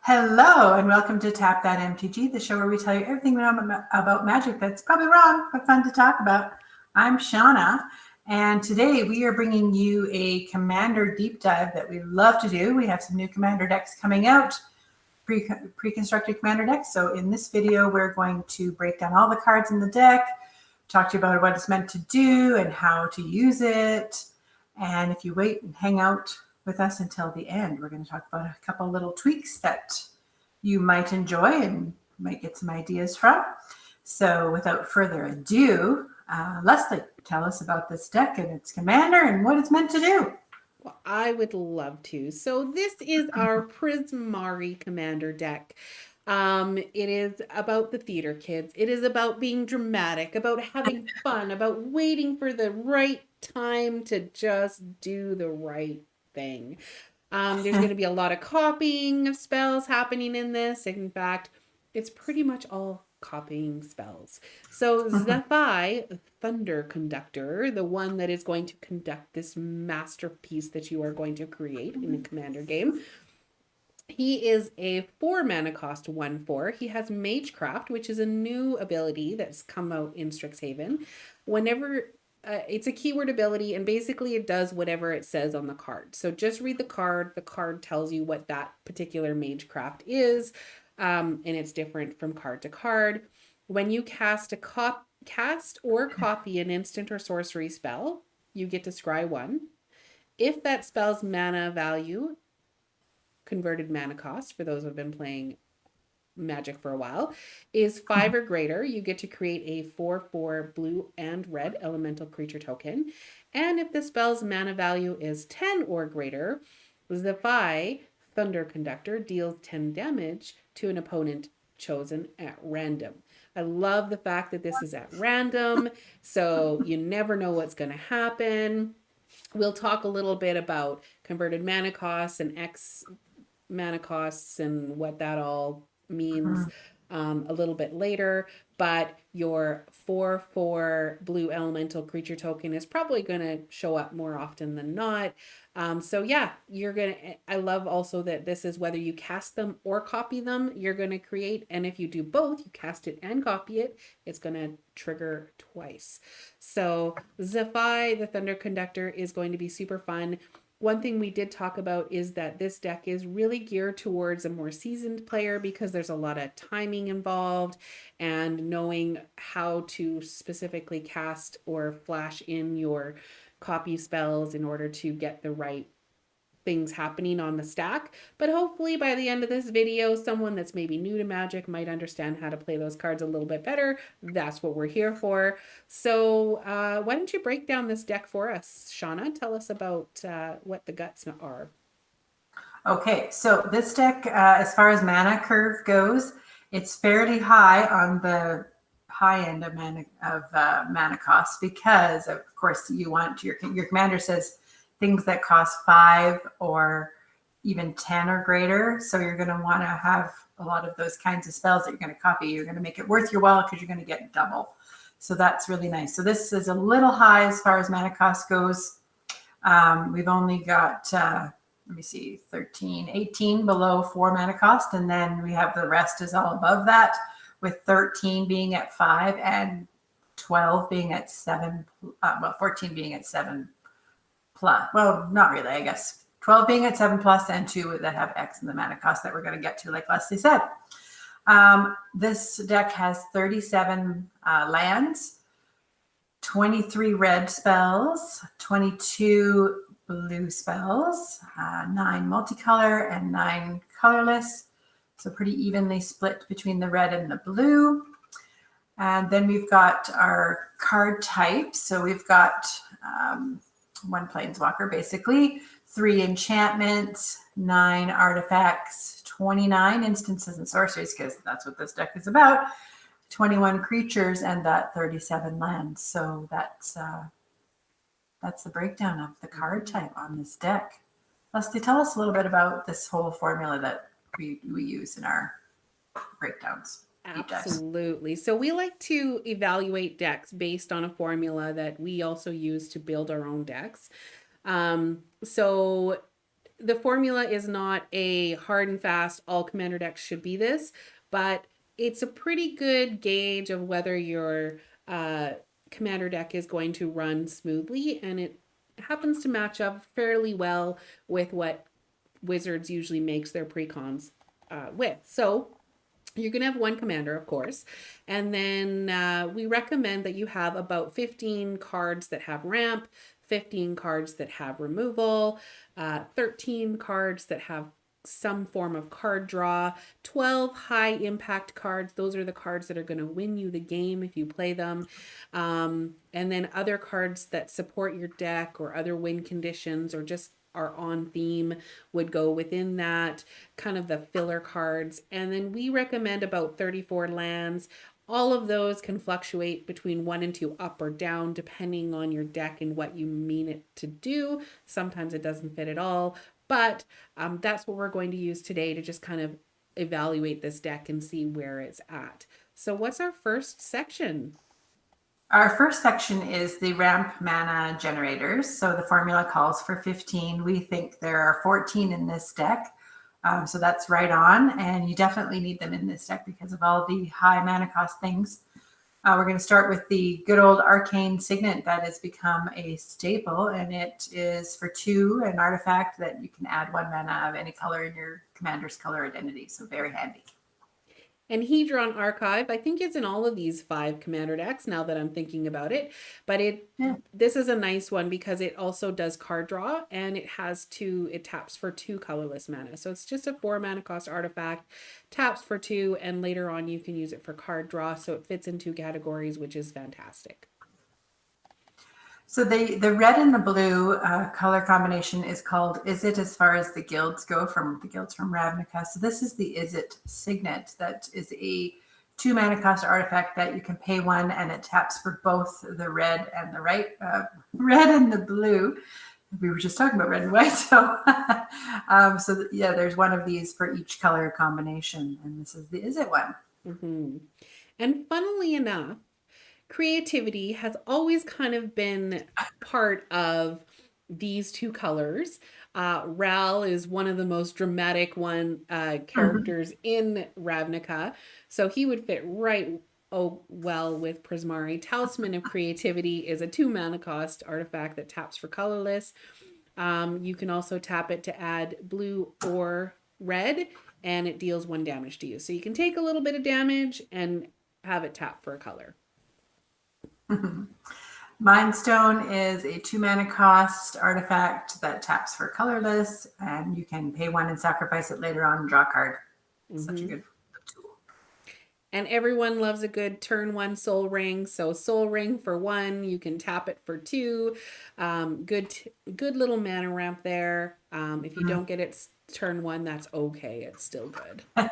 Hello, and welcome to Tap That MTG, the show where we tell you everything we know about magic that's probably wrong, but fun to talk about. I'm Shauna, and today we are bringing you a Commander deep dive that we love to do. We have some new Commander decks coming out, pre-constructed Commander decks. So in this video, we're going to break down all the cards in the deck, talk to you about what it's meant to do and how to use it. And if you wait and hang out with us until the end, we're going to talk about a couple little tweaks that you might enjoy and might get some ideas from. So without further ado, Leslie, tell us about this deck and its commander and what it's meant to do. Well, I would love to. So this is our Prismari Commander deck. It is about the theater kids. It is about being dramatic, about having fun, about waiting for the right time to just do the right thing. There's going to be a lot of copying of spells happening in this. In fact, it's pretty much all copying spells. So Zephi, Thunder Conductor, the one that is going to conduct this masterpiece that you are going to create in a commander game. He is a 4 mana cost 1/4. He has Magecraft, which is a new ability that's come out in Strixhaven. Whenever it's a keyword ability, and basically it does whatever it says on the card. So just read the card. The card tells you what that particular Magecraft is, and it's different from card to card. When you cast or copy an instant or sorcery spell, you get to scry 1. If that spell's mana value, converted mana cost, for those who have been playing Magic for a while, is 5 or greater, you get to create a 4/4 blue and red elemental creature token. And if the spell's mana value is 10 or greater, Zephi, Thunder Conductor, deals 10 damage to an opponent chosen at random. I love the fact that this is at random, so you never know what's going to happen. We'll talk a little bit about converted mana costs and X mana costs and what that all means a little bit later, but your 4/4 blue elemental creature token is probably going to show up more often than not. So yeah, I love also that this is whether you cast them or copy them, you're going to create. And if you do both, you cast it and copy it, it's going to trigger twice. So Zephi, the Thunder Conductor, is going to be super fun. One thing we did talk about is that this deck is really geared towards a more seasoned player because there's a lot of timing involved and knowing how to specifically cast or flash in your copy spells in order to get the right things happening on the stack. But hopefully by the end of this video, someone that's maybe new to Magic might understand how to play those cards a little bit better. That's what we're here for. So why don't you break down this deck for us, Shauna? Tell us about what the guts are. Okay, so this deck, as far as mana curve goes, it's fairly high on the high end of mana cost because, of course, you want your commander says things that cost 5 or even 10 or greater. So you're going to want to have a lot of those kinds of spells that you're going to copy. You're going to make it worth your while because you're going to get double. So that's really nice. So this is a little high as far as mana cost goes. We've only got, let me see, 13, 18 below 4 mana cost. And then we have the rest is all above that, with 13 being at 5 and 12 being at 7, 14 being at 7 plus. Well, not really, I guess. 12 being at 7 plus and 2 that have X in the mana cost that we're going to get to, like Leslie said. This deck has 37 lands, 23 red spells, 22 blue spells, 9 multicolor and 9 colorless. So pretty evenly split between the red and the blue. And then we've got our card types. So we've got 1 planeswalker, basically, 3 enchantments, 9 artifacts, 29 instances and sorceries, because that's what this deck is about, 21 creatures, and that 37 lands. So that's the breakdown of the card type on this deck. Leslie, tell us a little bit about this whole formula that we use in our breakdowns. Absolutely. So we like to evaluate decks based on a formula that we also use to build our own decks. So the formula is not a hard and fast, all commander decks should be this, but it's a pretty good gauge of whether your commander deck is going to run smoothly, and it happens to match up fairly well with what Wizards usually makes their precons with. So you're going to have one commander, of course. And then we recommend that you have about 15 cards that have ramp, 15 cards that have removal, 13 cards that have some form of card draw, 12 high impact cards. Those are the cards that are going to win you the game if you play them. And then other cards that support your deck or other win conditions or just are on theme would go within that, kind of the filler cards. And then we recommend about 34 lands. All of those can fluctuate between 1 and 2 up or down depending on your deck and what you mean it to do. Sometimes it doesn't fit at all, but that's what we're going to use today to just kind of evaluate this deck and see where it's at. So what's our first section? Our first section is the ramp mana generators. So the formula calls for 15. We think there are 14 in this deck. So that's right on. And you definitely need them in this deck because of all the high mana cost things. We're going to start with the good old arcane signet that has become a staple. And it is for 2, an artifact that you can add 1 mana of any color in your commander's color identity. So very handy. And Hedron Archive, I think it's in all of these 5 commander decks now that I'm thinking about it. But this is a nice one because it also does card draw and it taps for 2 colorless mana. So it's just a 4 mana cost artifact, taps for 2, and later on you can use it for card draw. So it fits in 2 categories, which is fantastic. So the red and the blue color combination is called Izzet as far as the guilds go, from the guilds from Ravnica. So this is the Izzet Signet that is a 2 mana cost artifact that you can pay 1 and it taps for both the red and red and the blue. We were just talking about red and white. So, there's one of these for each color combination. And this is the Izzet one. Mm-hmm. And funnily enough, creativity has always kind of been part of these 2 colors. Ral is one of the most dramatic characters in Ravnica, so he would fit right well with Prismari. Talisman of Creativity is a 2 mana cost artifact that taps for colorless. You can also tap it to add blue or red, and it deals 1 damage to you. So you can take a little bit of damage and have it tap for a color. Mindstone is a 2 mana cost artifact that taps for colorless, and you can pay 1 and sacrifice it later on and draw a card. Such a good tool. And everyone loves a good turn 1 soul ring. So soul ring for 1, you can tap it for 2. Good little mana ramp there. If you don't get it turn 1, that's okay. It's still good.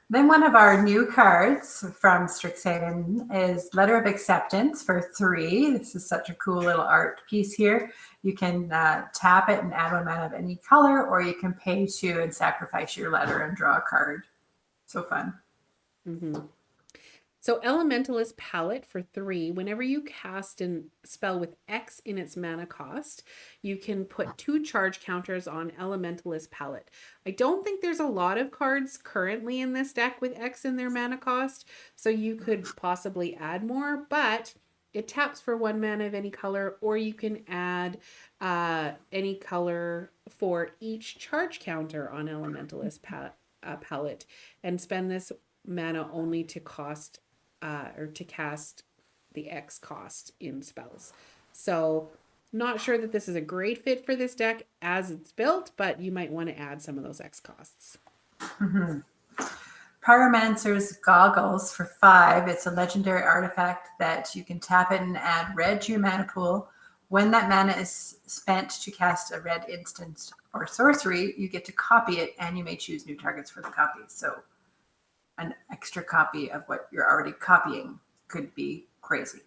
Then one of our new cards from Strixhaven is Letter of Acceptance for 3. This is such a cool little art piece here. You can tap it and add 1 mana of any color, or you can pay 2 and sacrifice your letter and draw a card. So fun. Mm-hmm. So Elementalist Palette for 3, whenever you cast a spell with X in its mana cost, you can put 2 charge counters on Elementalist Palette. I don't think there's a lot of cards currently in this deck with X in their mana cost, so you could possibly add more, but it taps for 1 mana of any color, or you can add any color for each charge counter on Elementalist Palette and spend this mana only to cost or to cast the X cost in spells. So not sure that this is a great fit for this deck as it's built, but you might want to add some of those X costs. Mm-hmm. Pyromancer's Goggles for 5. It's a legendary artifact that you can tap it and add red to your mana pool. When that mana is spent to cast a red instant or sorcery, you get to copy it and you may choose new targets for the copy. So an extra copy of what you're already copying could be crazy.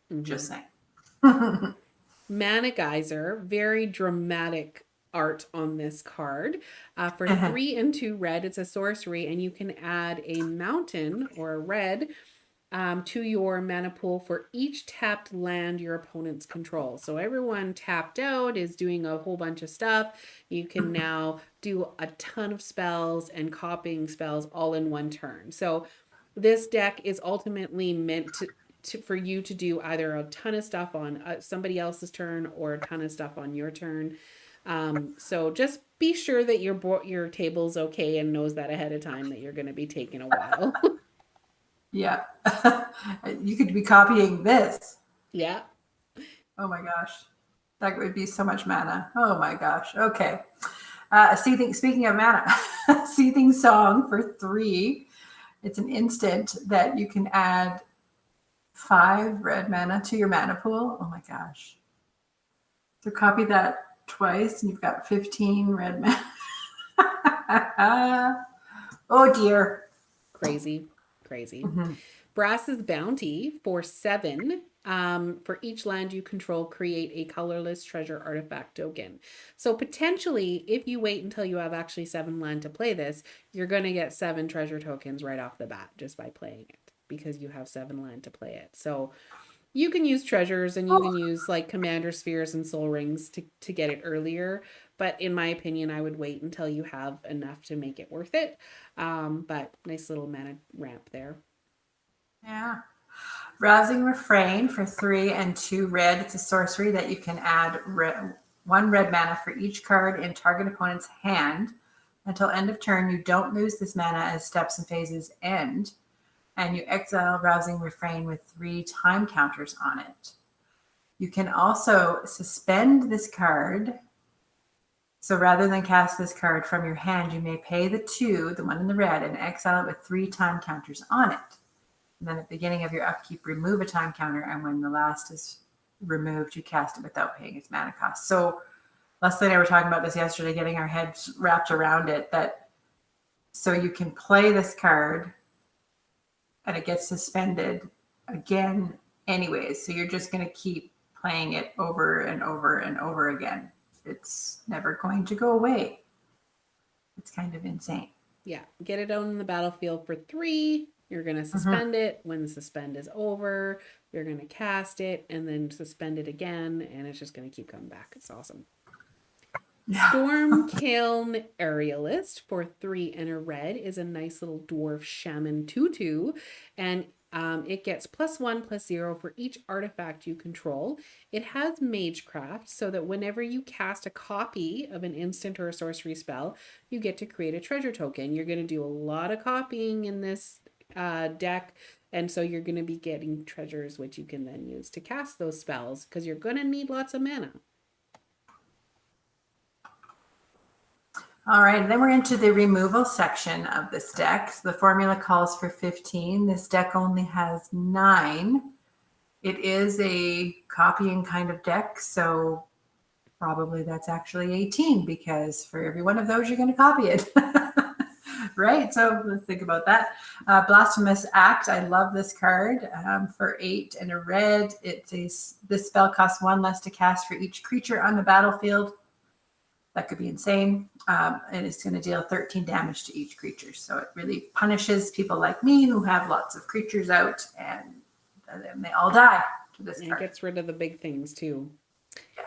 Mm-hmm. Just saying. Mana Geyser, very dramatic art on this card. For 3 and 2 red, it's a sorcery, and you can add a mountain or a red to your mana pool for each tapped land your opponents control. So everyone tapped out is doing a whole bunch of stuff. You can now do a ton of spells and copying spells all in one turn. So this deck is ultimately meant for you to do either a ton of stuff on somebody else's turn or a ton of stuff on your turn. So just be sure that your table's okay and knows that ahead of time that you're going to be taking a while. Yeah. You could be copying this. Yeah. Oh my gosh. That would be so much mana. Oh my gosh. Okay. Speaking of mana, Seething Song for 3. It's an instant that you can add 5 red mana to your mana pool. Oh my gosh. So copy that twice and you've got 15 red mana. Oh dear. Crazy. Mm-hmm. Brass's Bounty for 7. For each land you control, create a colorless treasure artifact token. So potentially, if you wait until you have actually 7 land to play this, you're going to get 7 treasure tokens right off the bat just by playing it because you have 7 land to play it. So you can use treasures and you can use like commander spheres and soul rings to get it earlier. But in my opinion, I would wait until you have enough to make it worth it. But nice little mana ramp there. Yeah. Rousing Refrain for 3 and 2 red. It's a sorcery that you can add 1 red mana for each card in target opponent's hand. Until end of turn, you don't lose this mana as steps and phases end. And you exile Rousing Refrain with 3 time counters on it. You can also suspend this card. So rather than cast this card from your hand, you may pay the 2, the one in the red, and exile it with 3 time counters on it. And then at the beginning of your upkeep, remove a time counter, and when the last is removed, you cast it without paying its mana cost. So Leslie and I were talking about this yesterday, getting our heads wrapped around it, that so you can play this card and it gets suspended again anyways. So you're just going to keep playing it over and over and over again. It's never going to go away. It's kind of insane. Yeah. Get it out in the battlefield for 3. You're going to suspend it. When the suspend is over, you're going to cast it and then suspend it again. And it's just going to keep coming back. It's awesome. Yeah. Stormkiln Aerialist for 3 and a red is a nice little dwarf shaman 2/2. And it gets +1/+0 for each artifact you control. It has Magecraft, so that whenever you cast a copy of an instant or a sorcery spell, you get to create a treasure token. You're going to do a lot of copying in this deck, and so you're going to be getting treasures, which you can then use to cast those spells, because you're going to need lots of mana. All right, and then we're into the removal section of this deck. So the formula calls for 15. This deck only has 9. It is a copying kind of deck, so probably that's actually 18, because for every one of those, you're going to copy it. Right, so let's think about that. Blasphemous Act, I love this card. For 8 and a red, this spell costs 1 less to cast for each creature on the battlefield. That could be insane. And it's going to deal 13 damage to each creature. So it really punishes people like me who have lots of creatures out, and then they all die to this card. It gets rid of the big things too. Yeah.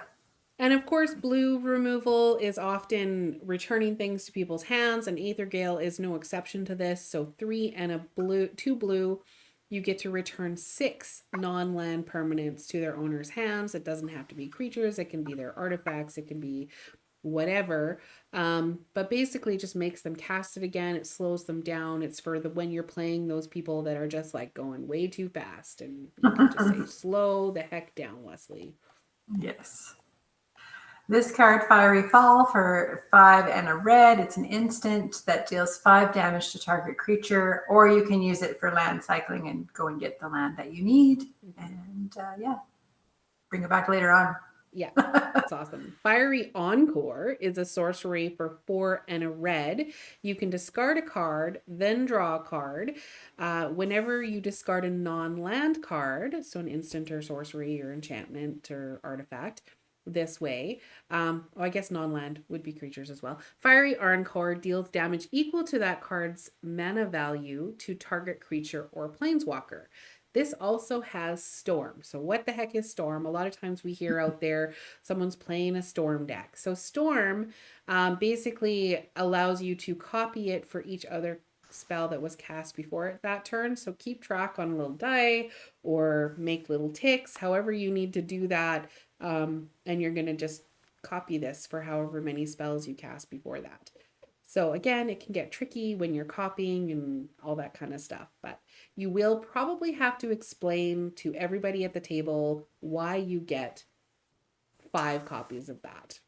And of course, blue removal is often returning things to people's hands, and Aethergale is no exception to this. So 3 and a blue, 2 blue, you get to return 6 non-land permanents to their owner's hands. It doesn't have to be creatures. It can be their artifacts. It can be whatever, but basically just makes them cast it again. It slows them down. It's for when you're playing those people that are just like going way too fast, and you can just say slow the heck down, Leslie. Yes. This card, Fiery Fall, for 5 and a red. It's an instant that deals 5 damage to target creature, or you can use it for land cycling and go and get the land that you need, and bring it back later on. Yeah, that's awesome. Fiery Encore is a sorcery for 4 and a red. You can discard a card, then draw a card. Whenever you discard a non-land card, so an instant or sorcery or enchantment or artifact, this way, I guess non-land would be creatures as well. Fiery Encore deals damage equal to that card's mana value to target creature or planeswalker. This also has Storm. So what the heck is Storm? A lot of times we hear out there someone's playing a Storm deck. So Storm basically allows you to copy it for each other spell that was cast before that turn. So keep track on a little die or make little ticks, however you need to do that. And you're going to just copy this for however many spells you cast before that. So again, it can get tricky when you're copying and all that kind of stuff, but you will probably have to explain to everybody at the table why you get 5 copies of that.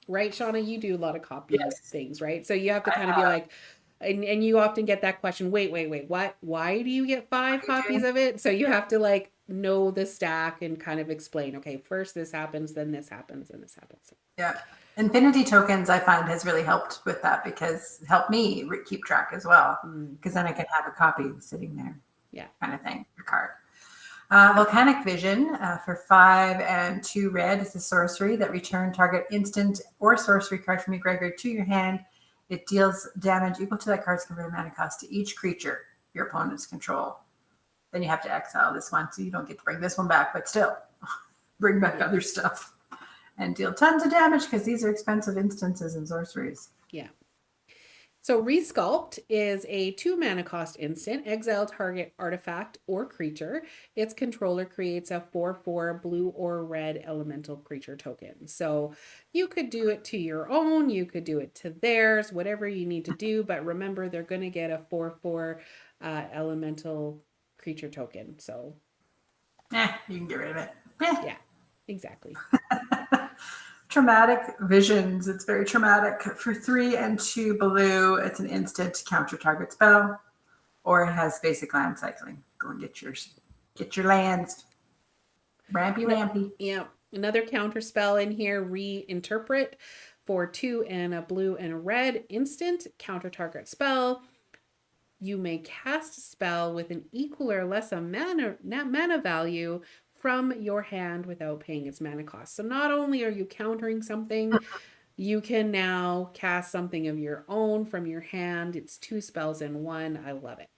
Right, Shauna? You do a lot of copying Yes, things, right? So you have to I kind of be have. like, and you often get that question, wait, what? Why do you get What 5 are you copies doing? of it? So you Yeah. have to like know the stack and kind of explain, okay, first this happens, then this happens, and this happens. Yeah. Infinity tokens, I find, has really helped with that because helped me keep track as well. Mm, Because then I can have a copy sitting there, yeah. kind of thing, your card. Volcanic Vision for 5 and 2 red is a sorcery that return target instant or sorcery card from your graveyard to your hand. It deals damage equal to that card's converted mana cost to each creature your opponents control. Then you have to exile this one, so you don't get to bring this one back, but still bring back Yeah. other stuff and deal tons of damage because these are expensive instances and sorceries. Yeah. So Resculpt is a 2 mana cost instant. Exile target artifact or creature. Its controller creates a 4/4 blue or red elemental creature token. So you could do it to your own, you could do it to theirs, whatever you need to do. But remember, they're going to get a 4/4 elemental creature token. So You can get rid of it. Eh. yeah, exactly. Traumatic Visions. It's very traumatic. For 3 and 2 blue, it's an instant counter target spell, or it has basic land cycling. Go and get your lands. Rampy, rampy. Yeah, another counter spell in here, Reinterpret for 2 and a blue and a red instant counter target spell. You may cast a spell with an equal or less a mana value from your hand without paying its mana cost. So not only are you countering something, you can now cast something of your own from your hand. It's 2 spells in one. I love it.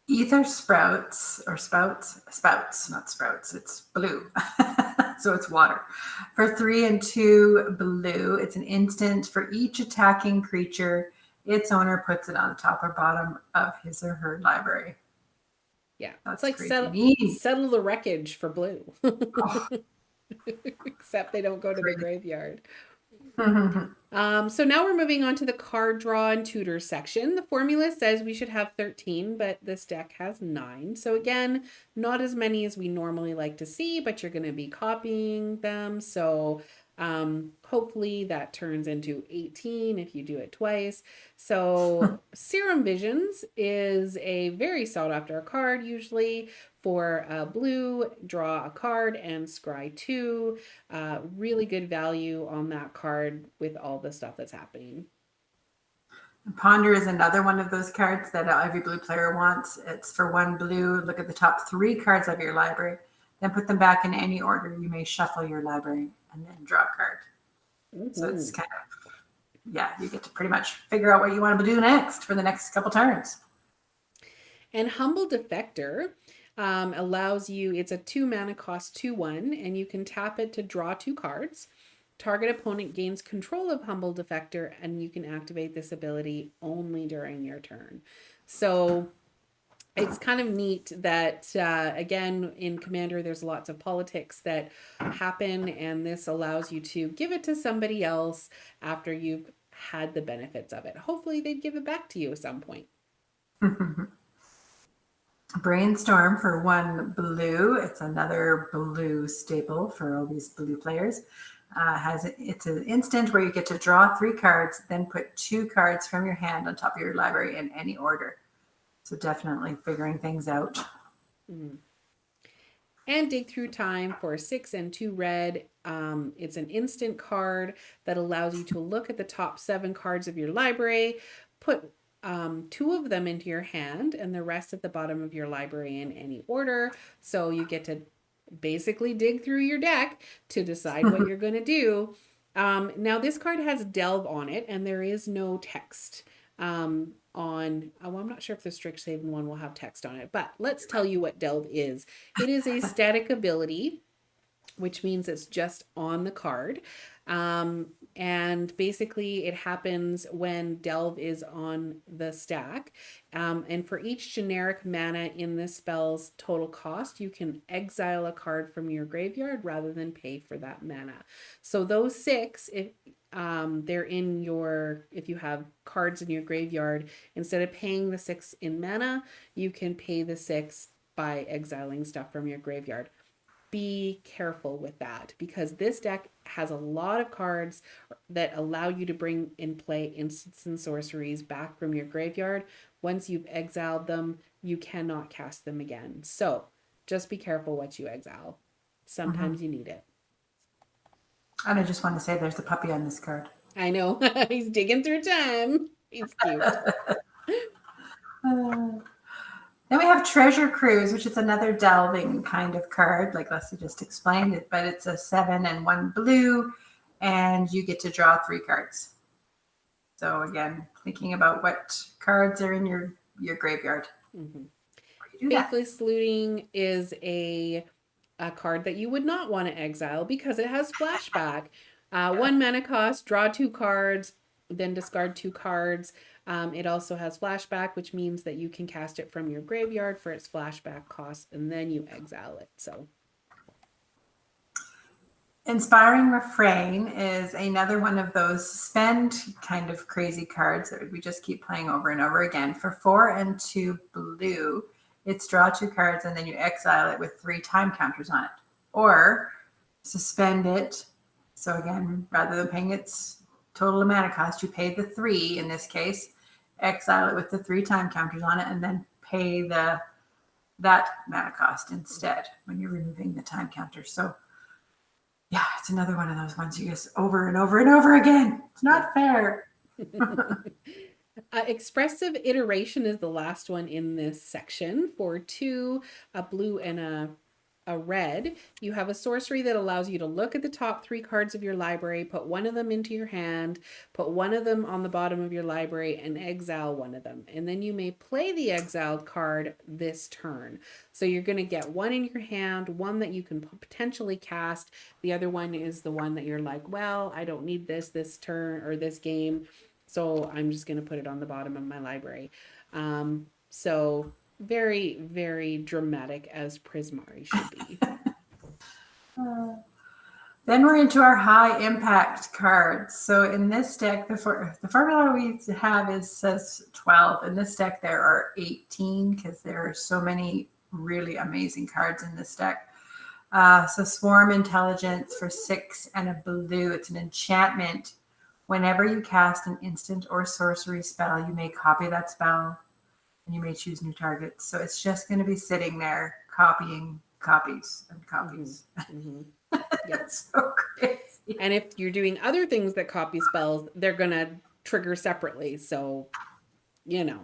Ether Sprouts, or spouts, not sprouts. It's blue. So it's water. For 3 and 2 blue, it's an instant for each attacking creature. Its owner puts it on the top or bottom of his or her library. Yeah, That's it's like crazy neat. settle the wreckage for blue. Oh. Except they don't go to the Crazy. graveyard. So now we're moving on to the card draw and tutor section. The formula says we should have 13, but this deck has 9. So again, not as many as we normally like to see, but you're going to be copying them. So hopefully that turns into 18 if you do it twice. So Serum Visions is a very sought after card, usually for blue, draw a card and scry 2. Really good value on that card with all the stuff that's happening. Ponder is another one of those cards that every blue player wants. It's for 1 blue. Look at the top 3 cards of your library, then put them back in any order. You may shuffle your library and then draw a card. So it's kind of, yeah, you get to pretty much figure out what you want to do next for the next couple turns. And Humble Defector allows you, it's a 2 mana cost 2/1, and you can tap it to draw 2 cards. Target opponent gains control of Humble Defector, and you can activate this ability only during your turn. So it's kind of neat that, again, in Commander, there's lots of politics that happen, and this allows you to give it to somebody else after you've had the benefits of it. Hopefully, they'd give it back to you at some point. Brainstorm for 1 blue. It's another blue staple for all these blue players. It's an instant where you get to draw 3 cards, then put 2 cards from your hand on top of your library in any order. So definitely figuring things out. And Dig Through Time for 6 and 2 red. It's an instant card that allows you to look at the top 7 cards of your library, put 2 of them into your hand, and the rest at the bottom of your library in any order. So you get to basically dig through your deck to decide what you're going to do. Now, this card has Delve on it, and there is no text. on, oh, I'm not sure if the Strixhaven one will have text on it, but let's tell you what Delve is. It is a static ability, which means it's just on the card. And basically, it happens when Delve is on the stack. And for each generic mana in this spell's total cost, you can exile a card from your graveyard rather than pay for that mana. So those 6, if they're in your, if you have cards in your graveyard, instead of paying the 6 in mana, you can pay the 6 by exiling stuff from your graveyard. Be careful with that because this deck has a lot of cards that allow you to bring in play instants and sorceries back from your graveyard. Once you've exiled them, you cannot cast them again. So just be careful what you exile. Sometimes you need it. And I just want to say there's a puppy on this card. I know. He's digging through time. He's cute. Then we have Treasure Cruise, which is another delving kind of card, like Leslie just explained it, but it's a 7 and 1 blue, and you get to draw 3 cards. So again, thinking about what cards are in your graveyard. Mm-hmm. Faithless Looting is a card that you would not want to exile because it has flashback. 1 mana cost, draw 2 cards, then discard 2 cards. It also has flashback, which means that you can cast it from your graveyard for its flashback cost, and then you exile it. So, Inspiring Refrain is another one of those spend kind of crazy cards that we just keep playing over and over again. For 4 and 2 blue, it's draw 2 cards and then you exile it with 3 time counters on it. Or suspend it. So again, rather than paying its total mana cost, you pay the 3 in this case, exile it with the 3 time counters on it, and then pay that mana cost instead when you're removing the time counter. So yeah, it's another one of those ones you just over and over and over again. It's not fair. Expressive Iteration is the last one in this section. For 2, a blue and a red, you have a sorcery that allows you to look at the top 3 cards of your library, put one of them into your hand, put one of them on the bottom of your library, and exile one of them. And then you may play the exiled card this turn. So you're going to get one in your hand, one that you can potentially cast. The other one is the one that you're like, well, I don't need this turn or this game, so I'm just going to put it on the bottom of my library. So very, very dramatic, as Prismari should be. Then we're into our high impact cards. So in this deck, the formula we have says 12. In this deck, there are 18 because there are so many really amazing cards in this deck. So Swarm Intelligence for 6 and a blue. It's an enchantment. Whenever you cast an instant or sorcery spell, you may copy that spell and you may choose new targets. So it's just going to be sitting there copying copies and copies. Mm-hmm. It's so crazy. And if you're doing other things that copy spells, they're going to trigger separately. So, you know.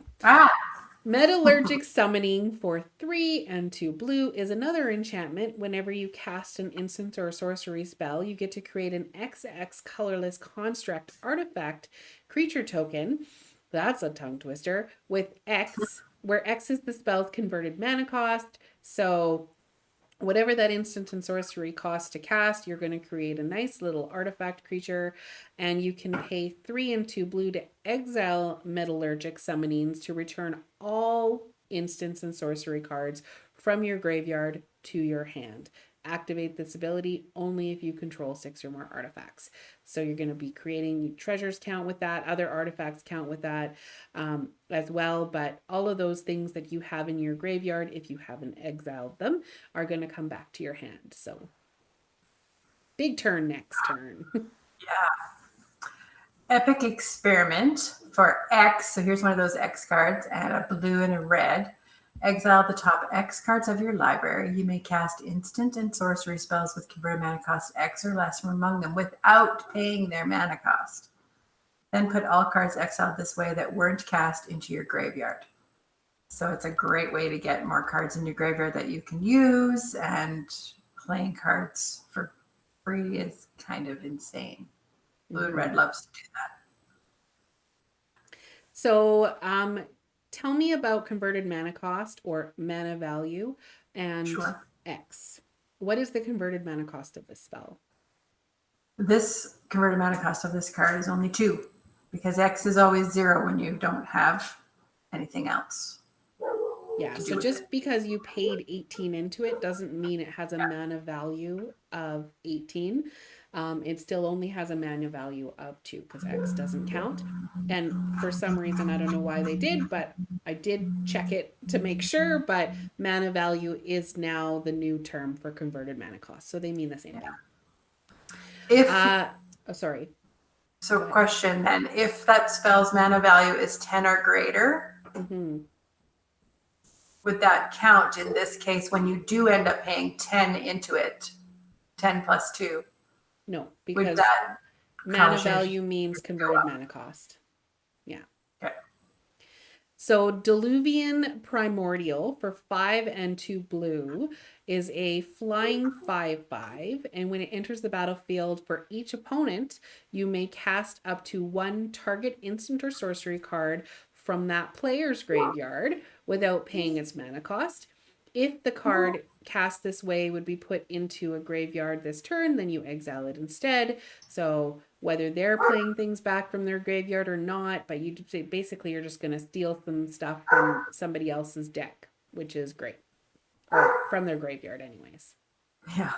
Metallurgic Summoning for 3 and 2 blue is another enchantment. Whenever you cast an instant or sorcery spell, you get to create an XX colorless construct artifact creature token. That's a tongue twister. With X, where X is the spell's converted mana cost. So whatever that instant and sorcery costs to cast, you're going to create a nice little artifact creature, and you can pay 3 and 2 blue to exile Metallurgic Summonings to return all instants and sorcery cards from your graveyard to your hand. Activate this ability only if you control 6 or more artifacts. So you're going to be creating treasures count with that, other artifacts count with that as well. But all of those things that you have in your graveyard, if you haven't exiled them, are going to come back to your hand. So big turn next turn. Yeah. Epic Experiment for X. So here's one of those X cards and a blue and a red. Exile the top X cards of your library. You may cast instant and sorcery spells with converted mana cost X or less from among them without paying their mana cost. Then put all cards exiled this way that weren't cast into your graveyard. So it's a great way to get more cards in your graveyard that you can use, and playing cards for free is kind of insane. Blue and red loves to do that. So, tell me about converted mana cost or mana value and Sure. X. What is the converted mana cost of this spell? This converted mana cost of this card is only 2 because X is always 0 when you don't have anything else Yeah, to so do with just it. because you paid 18 into it doesn't mean it has a mana value of 18. It still only has a mana value of 2 because X doesn't count. And for some reason, I don't know why they did, but I did check it to make sure. But mana value is now the new term for converted mana cost. So they mean the same Yeah. thing. If Oh, sorry. so, Go ahead. question then: if that spell's mana value is 10 or greater, Hmm. would that count in this case when you do end up paying 10 into it? 10 plus 2. No, Would because that mana cause your value means go converted up? mana cost. Yeah. Okay. So Diluvian Primordial for 5 and 2 blue is a flying 5/5, and when it enters the battlefield for each opponent, you may cast up to one target instant or sorcery card from that player's graveyard without paying its mana cost. If the card cast this way would be put into a graveyard this turn, then you exile it instead. So whether they're playing things back from their graveyard or not, but you basically you're just going to steal some stuff from somebody else's deck, which is great, or from their graveyard, anyways. Yeah.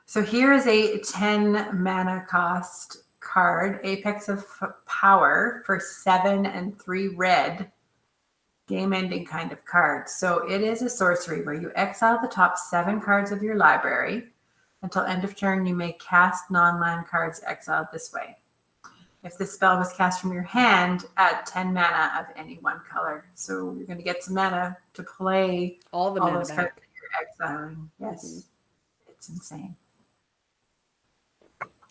So here is a 10 mana cost card, Apex of Power for 7 and 3 red, game ending kind of card. So it is a sorcery where you exile the top 7 cards of your library. Until end of turn, you may cast non-land cards exiled this way. If the spell was cast from your hand, add 10 mana of any one color. So you're going to get some mana to play All the all mana those cards back. that you're exiling. Yes, Mm-hmm. it's insane.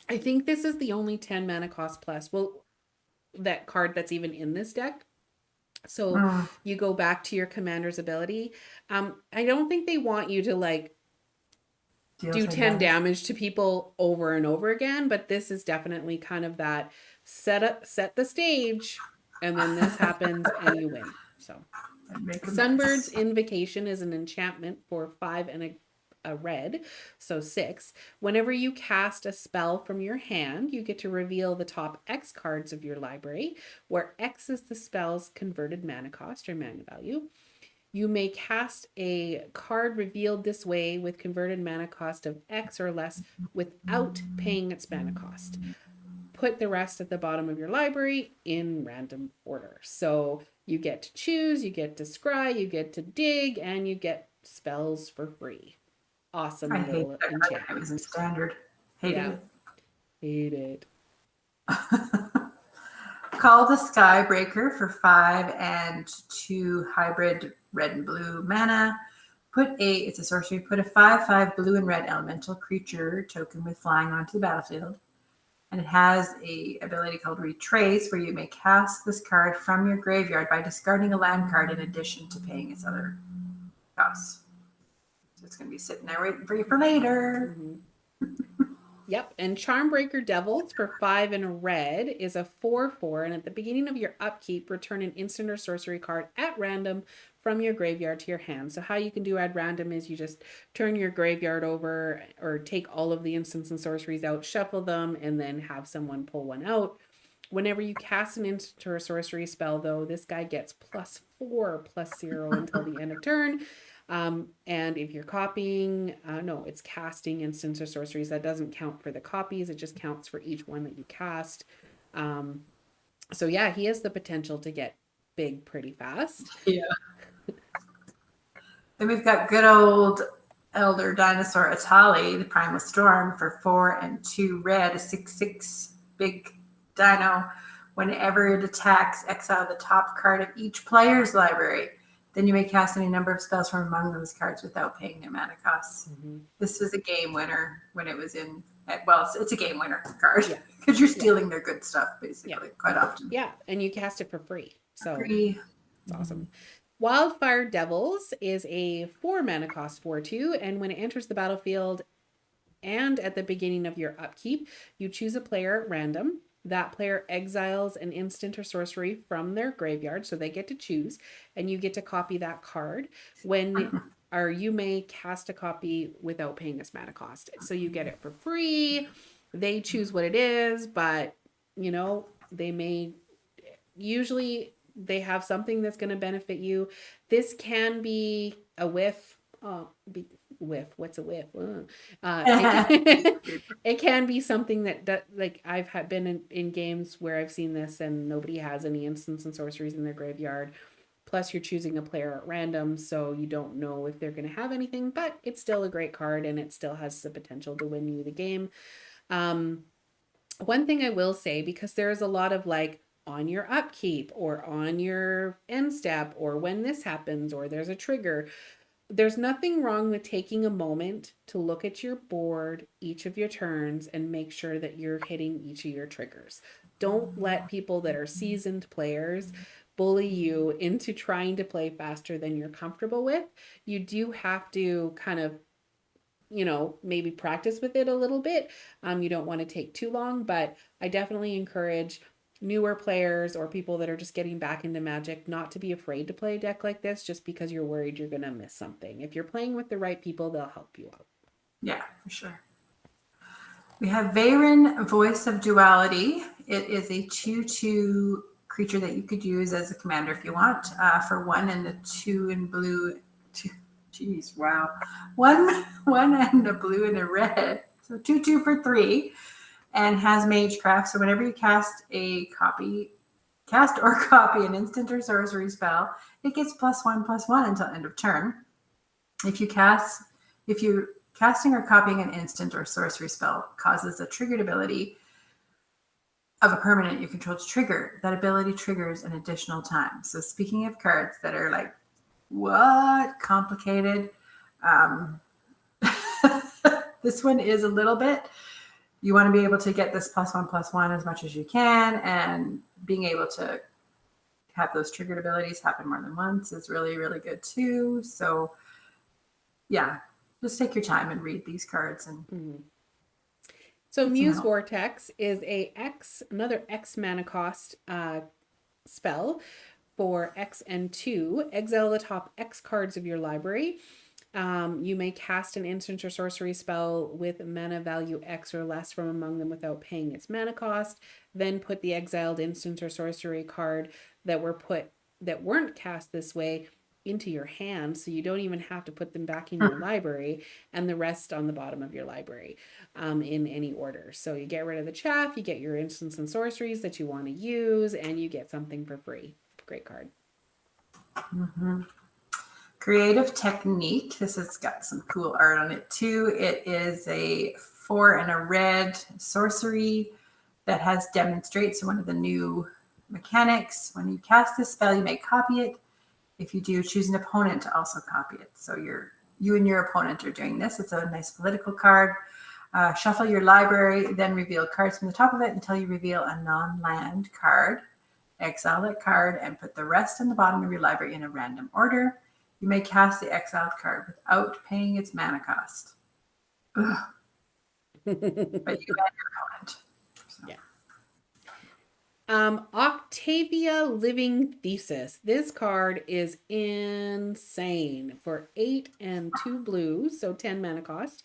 I think this is the only 10 mana cost plus. Well, that card that's even in this deck. So Mm, you go back to your commander's ability. I don't think they want you to like deal do 10 10 damage. damage to people over and over again, but this is definitely kind of that set the stage, and then this happens and you win. So And make a Sunbird's mess. Invocation is an enchantment for 5 and a red, so 6. Whenever you cast a spell from your hand, you get to reveal the top X cards of your library, where X is the spell's converted mana cost or mana value. You may cast a card revealed this way with converted mana cost of X or less without paying its mana cost. Put the rest at the bottom of your library in random order. So you get to choose, you get to scry, you get to dig, and you get spells for free. I Awesome hate little that card when it was in enchantment. standard. Hated Yeah, it. hate it. Call the Skybreaker for 5 and 2 hybrid red and blue mana. It's a sorcery, put a 5/5 blue and red elemental creature token with flying onto the battlefield. And it has a ability called Retrace, where you may cast this card from your graveyard by discarding a land card in addition to paying its other costs. So it's going to be sitting there waiting for you for later. Mm-hmm. Yep, and Charmbreaker Devils for 5 and a red is a 4/4, and at the beginning of your upkeep, return an instant or sorcery card at random from your graveyard to your hand. So how you can do at random is you just turn your graveyard over or take all of the instants and sorceries out, shuffle them, and then have someone pull one out. Whenever you cast an instant or a sorcery spell, though, this guy gets +4/+0 until the end of turn. And if you're copying, no, it's casting instants or sorceries. That doesn't count for the copies. It just counts for each one that you cast. Um, so yeah, he has the potential to get big pretty fast. Yeah. Then we've got good old Elder Dinosaur Atali, the Primal Storm, for 4 and 2 red, a 6/6 big dino. Whenever it attacks, exile the top card of each player's library. Then you may cast any number of spells from among those cards without paying their mana costs. Mm-hmm. This was a game winner when it was in. Well, it's a game winner card Yeah, because you're stealing their good stuff basically quite often. yeah, and you cast it for free, so Free. it's awesome. Wildfire Devils is a 4 mana cost 4/2, and when it enters the battlefield and at the beginning of your upkeep, you choose a player at random. that player exiles an instant or sorcery from their graveyard, so they get to choose, and you get to copy that card. When or you may cast a copy without paying this mana cost. So you get it for free. They choose what it is, but you know, they may usually they have something that's going to benefit you. This can be a whiff. Whiff. What's a whiff? It can be something that like I've been in games where I've seen this and nobody has any instants and sorceries in their graveyard. Plus, you're choosing a player at random, so you don't know if they're going to have anything, but it's still a great card and it still has the potential to win you the game. One thing I will say, because there's a lot of like on your upkeep or on your end step or when this happens or there's a trigger, there's nothing wrong with taking a moment to look at your board each of your turns and make sure that you're hitting each of your triggers. Don't let people that are seasoned players bully you into trying to play faster than you're comfortable with. You do have to kind of, you know, maybe practice with it a little bit. You don't want to take too long, but I definitely encourage newer players or people that are just getting back into Magic not to be afraid to play a deck like this just because you're worried you're going to miss something. If you're playing with the right people, they'll help you out. Yeah, for sure. We have Veyran, Voice of Duality. It is a 2/2 creature that you could use as a commander if you want, for 1 and a 2 in blue. Jeez, wow. One and a blue and a red. So 2/2 for 3, and has Magecraft. So whenever you cast or copy an instant or sorcery spell, it gets +1/+1 until end of turn. If you're casting or copying an instant or sorcery spell causes a triggered ability of a permanent you control to trigger, that ability triggers an additional time. So speaking of cards that are like, what? Complicated. This one is a little bit. You want to be able to get this +1/+1 as much as you can, and being able to have those triggered abilities happen more than once is really, really good too. So yeah, just take your time and read these cards. And So Muse Vortex is another X mana cost spell for X and 2. Exile the top X cards of your library. You may cast an instant or sorcery spell with mana value X or less from among them without paying its mana cost. Then put the exiled instant or sorcery card that weren't cast this way into your hand, so you don't even have to put them back in your library, and the rest on the bottom of your library, in any order. So you get rid of the chaff, you get your instants and sorceries that you want to use, and you get something for free. Great card. Creative Technique. This has got some cool art on it too. It is a 4 and a red sorcery that has Demonstrate. So one of the new mechanics. When you cast this spell, you may copy it. If you do, choose an opponent to also copy it. So you and your opponent are doing this. It's a nice political card. Shuffle your library, then reveal cards from the top of it until you reveal a non-land card. Exile that card and put the rest in the bottom of your library in a random order. You may cast the exiled card without paying its mana cost. But you and your opponent. So. Yeah. Octavia Living Thesis. This card is insane for 8 and 2 blue, so 10 mana cost.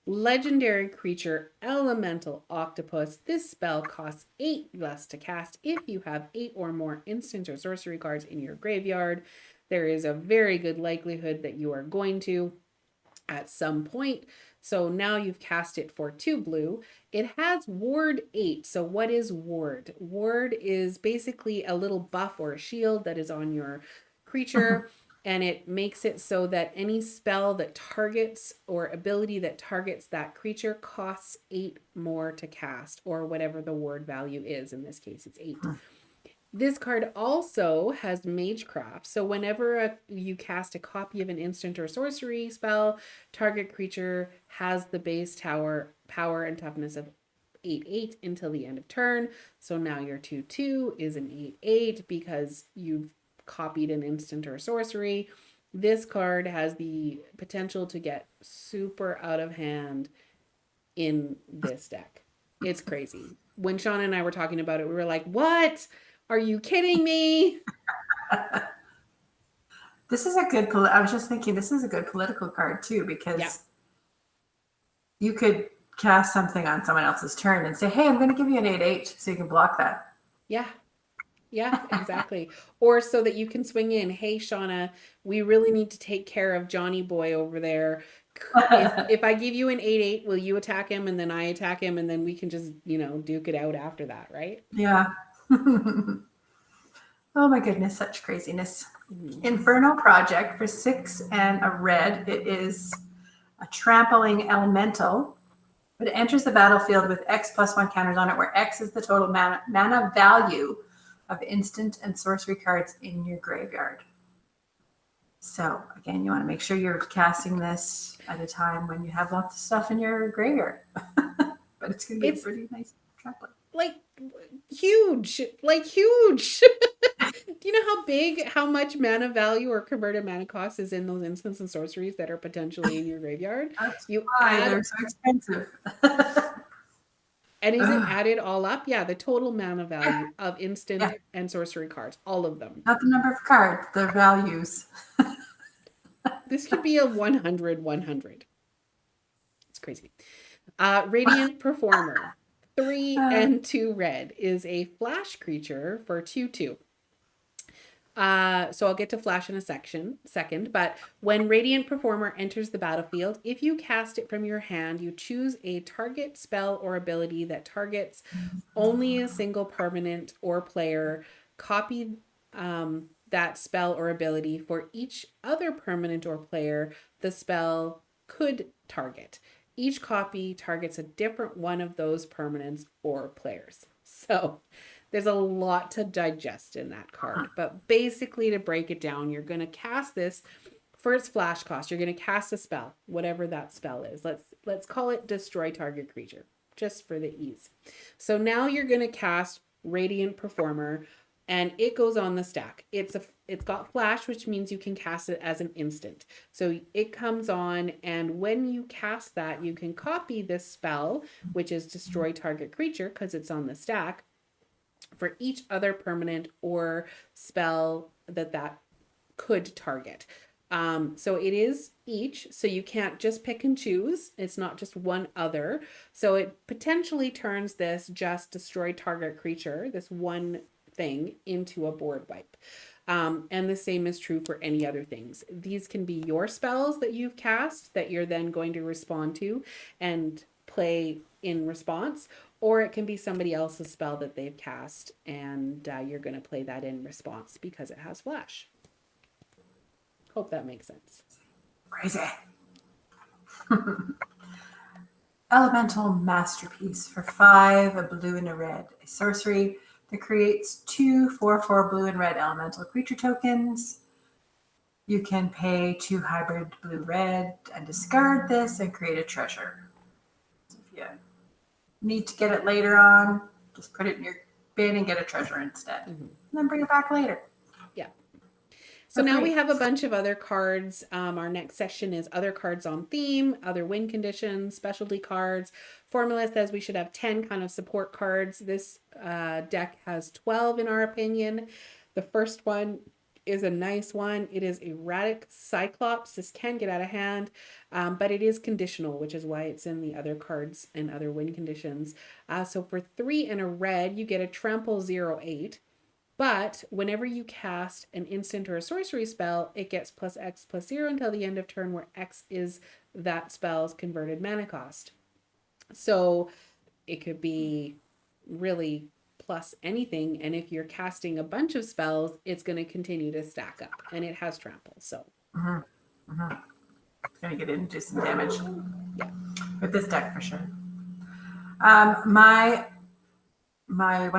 Legendary creature, Elemental Octopus. This spell costs 8 less to cast if you have 8 or more instant or sorcery cards in your graveyard. There is a very good likelihood that you are going to at some point. So now you've cast it for 2 blue. It has Ward 8. So what is Ward? Ward is basically a little buff or a shield that is on your creature. And it makes it so that any spell that targets or ability that targets that creature costs 8 more to cast, or whatever the ward value is. In this case, it's 8. This card also has Magecraft. So whenever you cast a copy of an instant or sorcery spell, target creature has the base power and toughness of 8/8 until the end of turn. So now your 2/2 is an 8/8 because you've copied an instant or sorcery. This card has the potential to get super out of hand in this deck. It's crazy. when Shauna and I were talking about it, we were like, what? Are you kidding me? This is a good, I was just thinking, this is a good political card too, Yeah. because you could cast something on someone else's turn and say, hey, I'm going to give you an 8/8 so you can block that. Yeah. Yeah, exactly. Or so that you can swing in, hey, Shauna, we really need to take care of Johnny Boy over there. If I give you an 8/8, will you attack him and then I attack him and then we can just, duke it out after that, right? Yeah. Oh my goodness, such craziness. Mhm. Infernal Project for 6 and a red. It is a trampling elemental, but it enters the battlefield with X+1 counters on it, where X is the total mana value of instant and sorcery cards in your graveyard. So again, you want to make sure you're casting this at a time when you have lots of stuff in your graveyard. But it's going to be a pretty nice trampling. Like huge, Do you know how much mana value or converted mana cost is in those instants and sorceries that are potentially in your graveyard? That's You why add, they're so expensive. and is it added all up? Yeah, the total mana value of instant Yeah. and sorcery cards, all of them. Not the number of cards, the values. This could be a 100. It's crazy. Radiant Performer, 3 and 2 red, is a flash creature for 2/2. So I'll get to flash in a second, but when Radiant Performer enters the battlefield, if you cast it from your hand, you choose a target spell or ability that targets only a single permanent or player. Copy that spell or ability for each other permanent or player the spell could target. Each copy targets a different one of those permanents or players. So there's a lot to digest in that card. But basically, to break it down, you're going to cast this for its flash cost. You're going to cast a spell, whatever that spell is. Let's call it Destroy Target Creature, just for the ease. So now you're going to cast Radiant Performer, and it goes on the stack. It's got flash, which means you can cast it as an instant. So it comes on, and when you cast that, you can copy this spell, which is Destroy Target Creature, because it's on the stack, for each other permanent or spell that could target. So it is each, so you can't just pick and choose. It's not just one other. So it potentially turns this just Destroy Target Creature, this one thing, into a board wipe. And the same is true for any other things. These can be your spells that you've cast that you're then going to respond to and play in response, or it can be somebody else's spell that they've cast and you're going to play that in response because it has flash. Hope that makes sense. Crazy. Elemental Masterpiece for 5, a blue and a red. A sorcery that creates 2 4/4 blue and red elemental creature tokens. You can pay 2 hybrid blue-red and discard this and create a treasure. If you need to get it later on, just put it in your bin and get a treasure instead. Mm-hmm. And then bring it back later. Yeah. So now we have a bunch of other cards. Our next section is other cards on theme, other win conditions, specialty cards. Formula says we should have 10 kind of support cards. This deck has 12 in our opinion. The first one is a nice one. It is Erratic Cyclops. This can get out of hand, but it is conditional, which is why it's in the other cards and other win conditions. So for 3 and a red, you get a Trample 0/8. But whenever you cast an instant or a sorcery spell, it gets +X/+0 until the end of turn, where X is that spell's converted mana cost. So it could be really plus anything. And if you're casting a bunch of spells, it's going to continue to stack up. And it has trample. So it's going to get into some damage. Yeah. With this deck for sure. One of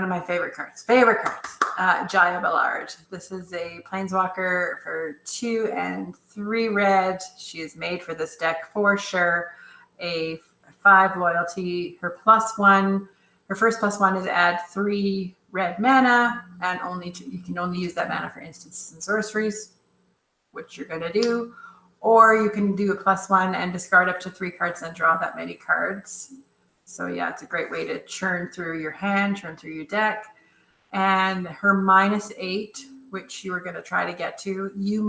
my favorite cards, Jaya Ballard. This is a planeswalker for 2 and 3 red. She is made for this deck for sure. A 5 loyalty. Her +1, her first +1 is add 3 red mana, and you can only use that mana for instances and sorceries, which you're going to do. Or you can do a +1 and discard up to 3 cards and draw that many cards. So yeah, it's a great way to churn through your hand, churn through your deck. And her -8, which you were going to try to get to, you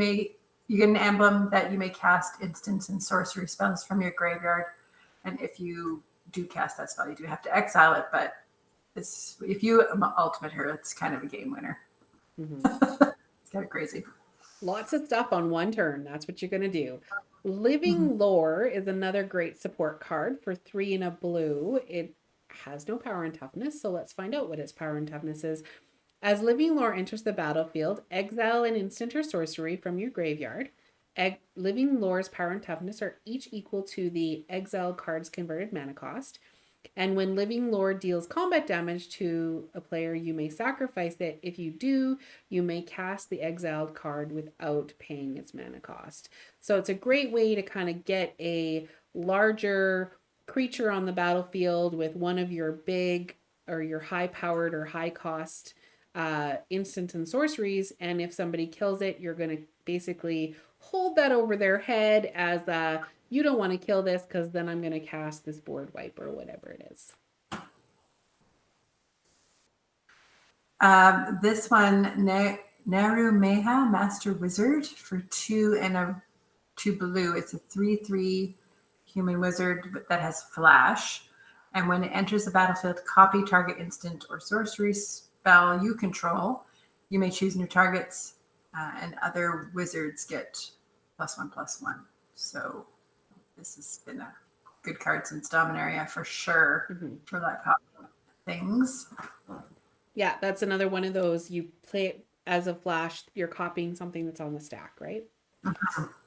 get an emblem that you may cast instants and sorcery spells from your graveyard. And if you do cast that spell, you do have to exile it. But if you ultimate her, it's kind of a game winner. Mhm. It's kind of crazy. Lots of stuff on one turn. That's what you're going to do. Mm-hmm. Living Lore is another great support card for 3 and a blue. It has no power and toughness, so let's find out what its power and toughness is. As Living Lore enters the battlefield, exile an instant or sorcery from your graveyard. Living Lore's power and toughness are each equal to the exiled card's converted mana cost. And when Living Lore deals combat damage to a player, you may sacrifice it. If you do, you may cast the exiled card without paying its mana cost. So it's a great way to kind of get a larger creature on the battlefield with one of your big or your high powered or high cost instant and sorceries. And if somebody kills it, you're going to basically hold that over their head as you don't want to kill this because then I'm going to cast this board wipe or whatever it is. This one, Narumeha, Master Wizard, for 2 and a 2 blue. It's a 3/3 human wizard that has flash. And when it enters the battlefield, copy target instant or sorcery spell you control. You may choose new targets, and other wizards get +1/+1. So this has been a good card since Dominaria for sure for that copy things. Yeah, that's another one of those. You play it as a flash, you're copying something that's on the stack, right?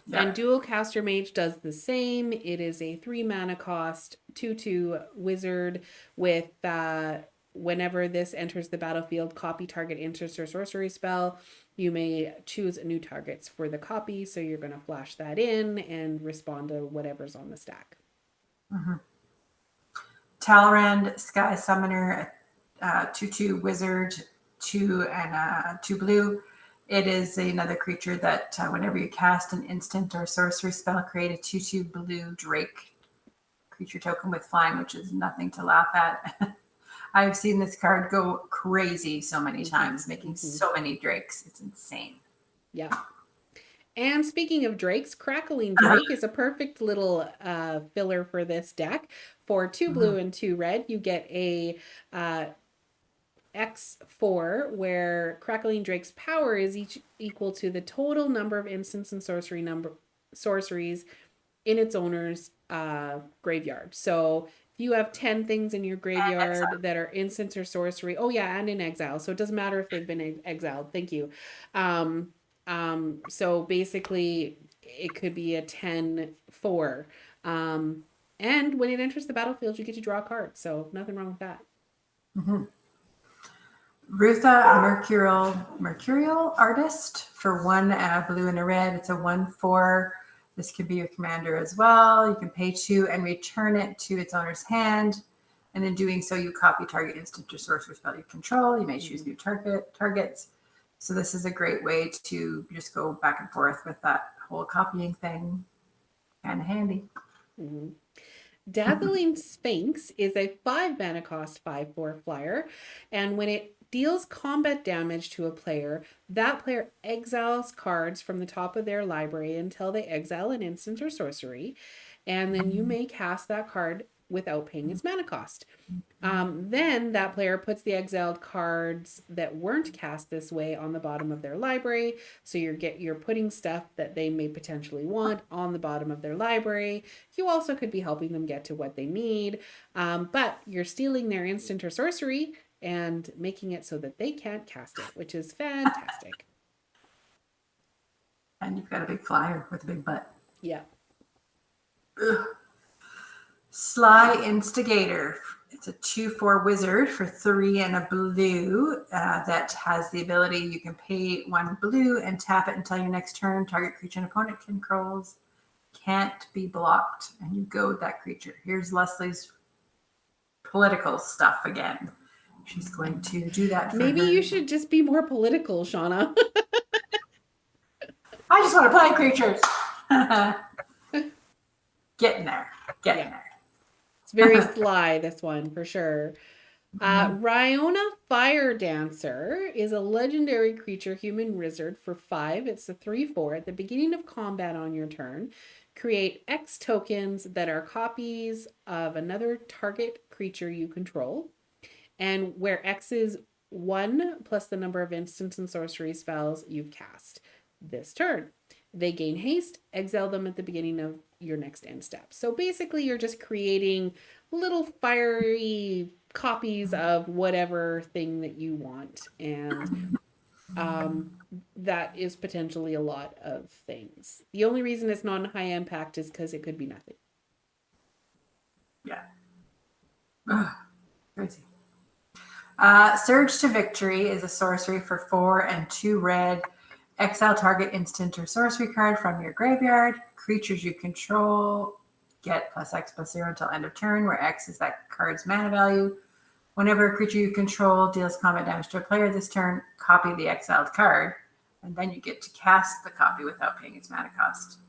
Yeah. And Dual Caster Mage does the same. It is a 3 mana cost, 2/2 wizard with whenever this enters the battlefield, copy target instant or sorcery spell. You may choose new targets for the copy, so you're going to flash that in and respond to whatever's on the stack. Talrand, Sky Summoner, 2/2 wizard, 2 and 2 blue. It is another creature that whenever you cast an instant or sorcery spell, create a 2/2 blue Drake creature token with flying, which is nothing to laugh at. I've seen this card go crazy so many times, making so many Drakes. It's insane. Yeah. And speaking of Drakes, Crackling Drake is a perfect little filler for this deck. For 2 blue and 2 red, you get a X4 where Crackling Drake's power is each equal to the total number of instants and sorceries in its owner's graveyard. So if you have 10 things in your graveyard that are instants or sorcery, oh yeah, and in exile. So it doesn't matter if they've been exiled. Thank you. So basically it could be a 10-4. And when it enters the battlefield, you get to draw a card. So nothing wrong with that. Rutha, Mercurial Artist for 1 blue and a red. It's a 1/4. This could be your commander as well. You can pay 2 and return it to its owner's hand. And in doing so, you copy target instant or sorcery spell you control. You may choose new targets. So this is a great way to just go back and forth with that whole copying thing. Kind of handy. Dazzling Sphinx is a 5 mana cost 5/4 flyer, and when it deals combat damage to a player, that player exiles cards from the top of their library until they exile an instant or sorcery, and then you may cast that card without paying its mana cost. Then that player puts the exiled cards that weren't cast this way on the bottom of their library. So you're putting stuff that they may potentially want on the bottom of their library. You also could be helping them get to what they need, but you're stealing their instant or sorcery and making it so that they can't cast it, which is fantastic. And you've got a big flyer with a big butt. Yeah. Ugh. Sly Instigator. It's a 2/4 wizard for 3 and a blue that has the ability you can pay 1 blue and tap it until your next turn. Target creature and opponent controls can't be blocked, and you goad that creature. Here's Leslie's political stuff again. She's going to do that for Maybe her. you should just be more political, Shauna. I just want to play creatures. Getting there. Getting there. It's very sly, this one, for sure. Ryona Fire Dancer is a legendary creature, human wizard for 5. It's a 3/4. At the beginning of combat on your turn, create X tokens that are copies of another target creature you control. And where X is 1 plus the number of instant and sorcery spells you've cast this turn. They gain haste, exile them at the beginning of your next end step. So basically, you're just creating little fiery copies of whatever thing that you want. And that is potentially a lot of things. The only reason it's not high impact is because it could be nothing. Yeah. Crazy. Surge to Victory is a sorcery for 4 and 2 red. Exile target instant or sorcery card from your graveyard. Creatures you control get +X/+0 until end of turn, where X is that card's mana value. Whenever a creature you control deals combat damage to a player this turn, copy the exiled card, and then you get to cast the copy without paying its mana cost.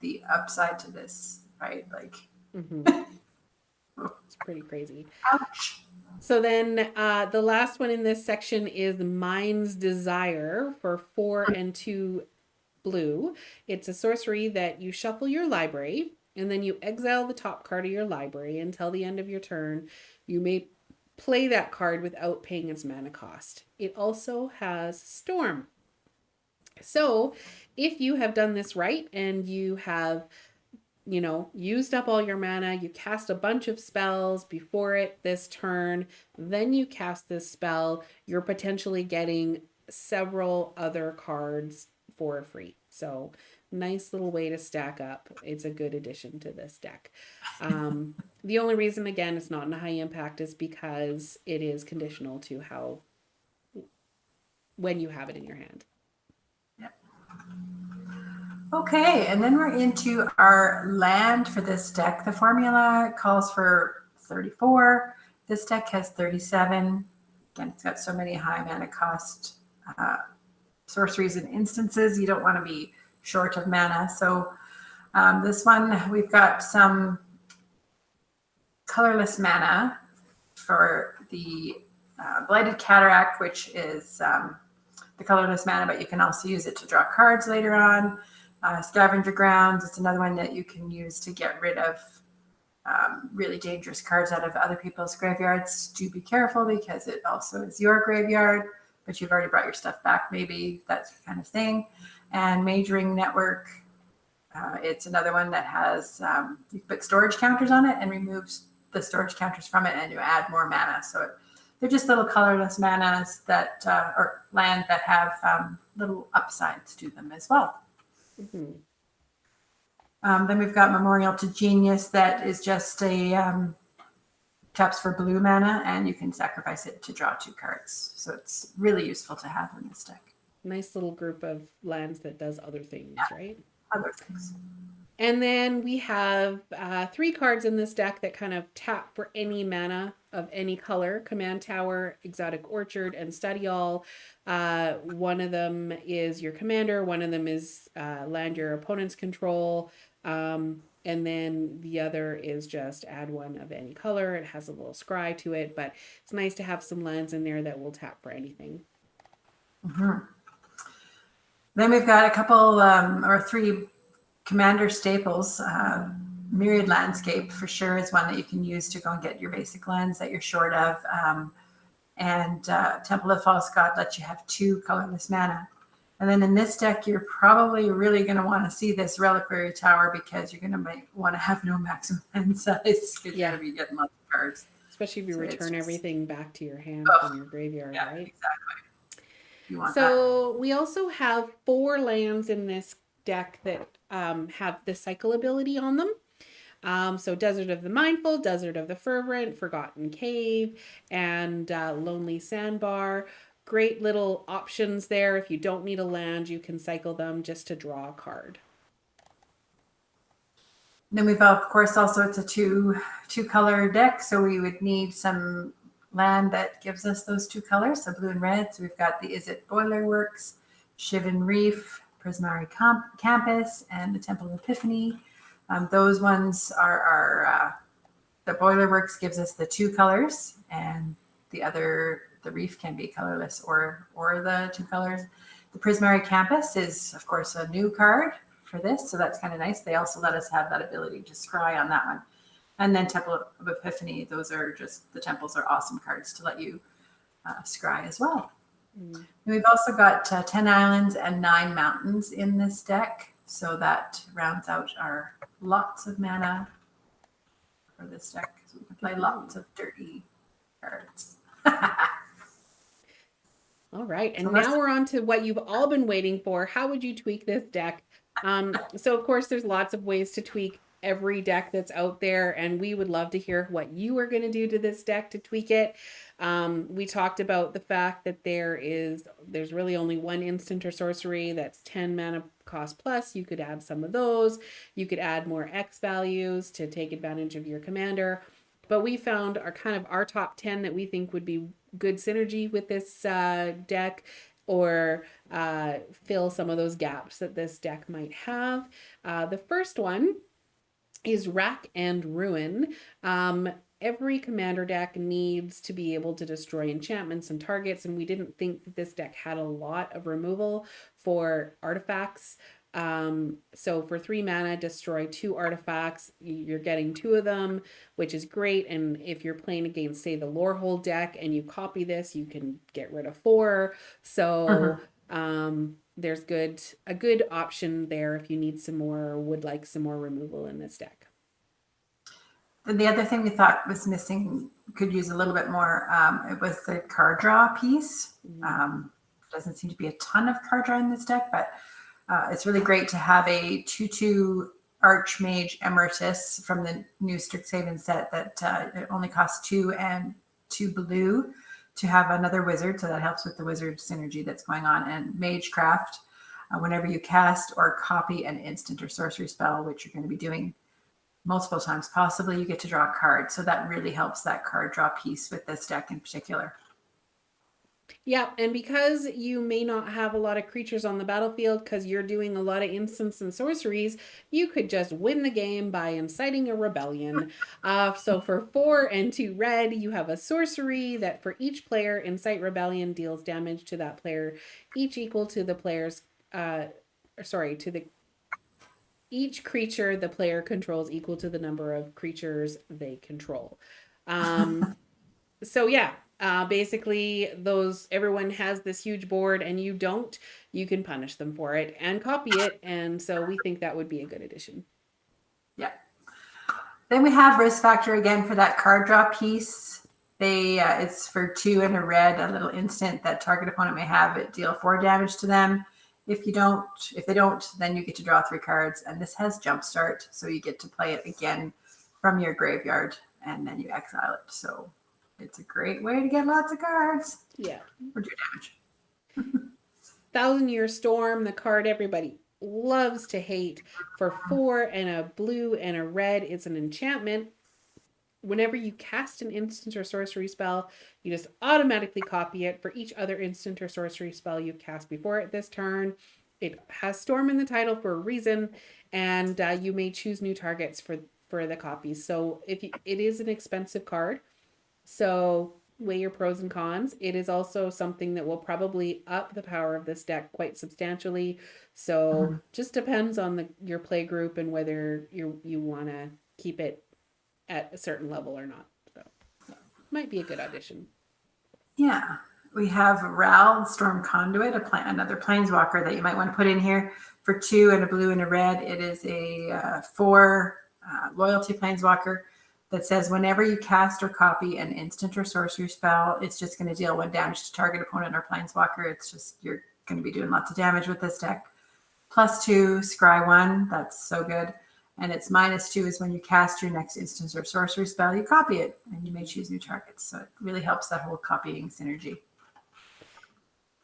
The upside to this, right? Like, it's pretty crazy. Ouch. So then the last one in this section is Mind's Desire for 4 and 2 blue. It's a sorcery that you shuffle your library and then you exile the top card of your library until the end of your turn. You may play that card without paying its mana cost. It also has Storm. So if you have done this right and you have used up all your mana, you cast a bunch of spells before it this turn, then you cast this spell, you're potentially getting several other cards for free. So nice little way to stack up. It's a good addition to this deck. The only reason, again, it's not in a high impact is because it is conditional to when you have it in your hand. Okay, and then we're into our land for this deck. The formula calls for 34. This deck has 37. Again, it's got so many high mana cost sorceries and instances. You don't want to be short of mana. So this one, we've got some colorless mana for the Blighted Cataract, which is the colorless mana, but you can also use it to draw cards later on. Scavenger Grounds, it's another one that you can use to get rid of really dangerous cards out of other people's graveyards. Do be careful because it also is your graveyard, but you've already brought your stuff back, maybe, that kind of thing. And Majoring Network, it's another one that has, you put storage counters on it and removes the storage counters from it and you add more mana. So they're just little colorless manas that, or land that have little upsides to them as well. Mm-hmm. Then we've got Memorial to Genius that is just a taps for blue mana and you can sacrifice it to draw 2 cards. So it's really useful to have in this deck. Nice little group of lands that does other things, right? Other things. And then we have 3 cards in this deck that kind of tap for any mana of any color: Command Tower, Exotic Orchard, and Study All. One of them is your commander. One of them is land your opponent's control. And then the other is just add 1 of any color. It has a little scry to it, but it's nice to have some lands in there that will tap for anything. Mm-hmm. Then we've got a couple or 3 commander staples. Myriad Landscape for sure is one that you can use to go and get your basic lands that you're short of. And Temple of False God lets you have 2 colorless mana. And then in this deck, you're probably really going to want to see this Reliquary Tower because you're going to want to have no maximum hand size because you're going to be getting lots of cards. Especially if you return everything back to your hand from your graveyard, yeah, right? Exactly. You want so that. We also have 4 lands in this deck that have the cycle ability on them. So Desert of the Mindful, Desert of the Fervent, Forgotten Cave, and Lonely Sandbar. Great little options there. If you don't need a land, you can cycle them just to draw a card. Then we've, of course, also it's a two color deck. So we would need some land that gives us those 2 colors. So blue and red. So we've got the Is It Boiler Works, Shivan Reef, Prismari Campus, and the Temple of Epiphany. Those ones are the Boilerworks gives us the 2 colors, and the Reef can be colorless or the 2 colors. The Prismari Campus is, of course, a new card for this, so that's kind of nice. They also let us have that ability to scry on that one. And then Temple of Epiphany, those are just, the temples are awesome cards to let you scry as well. Mm. We've also got 10 islands and 9 mountains in this deck, so that rounds out our lots of mana for this deck. So we can play lots of dirty cards. All right, and now we're on to what you've all been waiting for. How would you tweak this deck? So of course, there's lots of ways to tweak every deck that's out there, and we would love to hear what you are going to do to this deck to tweak it. We talked about the fact that there's really only one instant or sorcery that's 10 mana cost plus. You could add some of those. You could add more X values to take advantage of your commander. But we found our top 10 that we think would be good synergy with this deck, or fill some of those gaps that this deck might have. The first one is Rack and Ruin. Every commander deck needs to be able to destroy enchantments and targets, and we didn't think that this deck had a lot of removal for artifacts. So for 3 mana, destroy 2 artifacts. You're getting 2 of them, which is great. And if you're playing against, say, the Lorehold deck and you copy this, you can get rid of 4. So there's a good option there if you need some more, or would like some more removal in this deck. The other thing we thought was missing, could use a little bit more, it was the card draw piece. Doesn't seem to be a ton of card draw in this deck, but it's really great to have a 2/2 Archmage Emeritus from the new Strixhaven set that it only costs 2 and 2 blue to have another wizard. So that helps with the wizard synergy that's going on. And Magecraft, whenever you cast or copy an instant or sorcery spell, which you're going to be doing multiple times, possibly, you get to draw a card. So that really helps that card draw piece with this deck in particular. Yeah, and because you may not have a lot of creatures on the battlefield because you're doing a lot of instants and sorceries, you could just win the game by inciting a rebellion. So for 4 and 2 red, you have a sorcery that for each player, incite rebellion deals damage to that player, each equal to the player's, each creature the player controls equal to the number of creatures they control. So yeah. Basically, everyone has this huge board and you don't, you can punish them for it and copy it. And so we think that would be a good addition. Yeah. Then we have Risk Factor again for that card draw piece. It's for 2 and a red, a little instant that target opponent may have it deal 4 damage to them. If they don't, then you get to draw 3 cards. And this has Jumpstart, so you get to play it again from your graveyard and then you exile it. So it's a great way to get lots of cards. Yeah. Or do damage. 1,000-Year Storm, the card everybody loves to hate. For 4 and a blue and a red, it's an enchantment. Whenever you cast an instant or sorcery spell, you just automatically copy it for each other instant or sorcery spell you've cast before it this turn. It has Storm in the title for a reason, and you may choose new targets for the copies. So it is an expensive card. So weigh your pros and cons. It is also something that will probably up the power of this deck quite substantially. So just depends on your play group and whether you want to keep it at a certain level or not. So might be a good addition. Yeah. We have Ral, Storm Conduit, another planeswalker that you might want to put in here for 2 and a blue and a red. It is a 4 loyalty planeswalker that says whenever you cast or copy an instant or sorcery spell, it's just going to deal 1 damage to target opponent or planeswalker. It's just, you're going to be doing lots of damage with this deck. +2, scry 1. That's so good. And it's -2 is when you cast your next instant or sorcery spell, you copy it and you may choose new targets. So it really helps that whole copying synergy.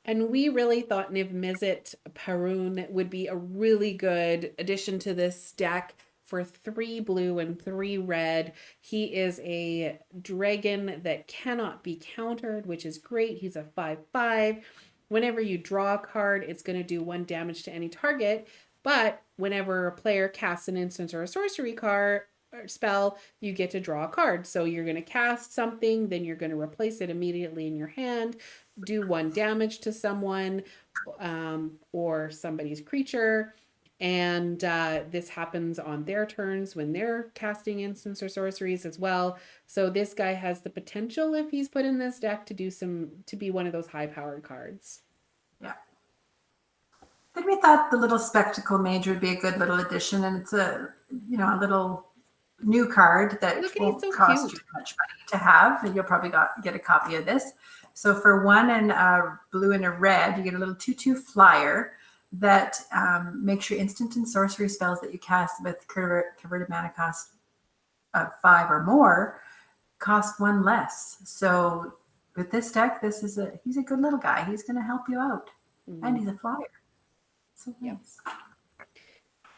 And we really thought Niv Mizzet Parun would be a really good addition to this deck. For 3 blue and 3 red, he is a dragon that cannot be countered, which is great. He's a 5/5. Whenever you draw a card, it's going to do 1 damage to any target. But whenever a player casts an instant or a sorcery card, spell, you get to draw a card. So you're going to cast something, then you're going to replace it immediately in your hand, do 1 damage to someone or somebody's creature. And this happens on their turns when they're casting instants or sorceries as well. So this guy has the potential, if he's put in this deck, to be one of those high-powered cards. Yeah. Then we thought the little Spectacle Mage would be a good little addition, and it's a little new card that won't cost you much money to have, and you'll probably get a copy of this. So for 1 and a blue and a red, you get a little 2/2 flyer that makes your instant and sorcery spells that you cast with converted mana cost of 5 or more cost 1 less. So with this deck, he's a good little guy. He's going to help you out, and he's a flyer. So nice.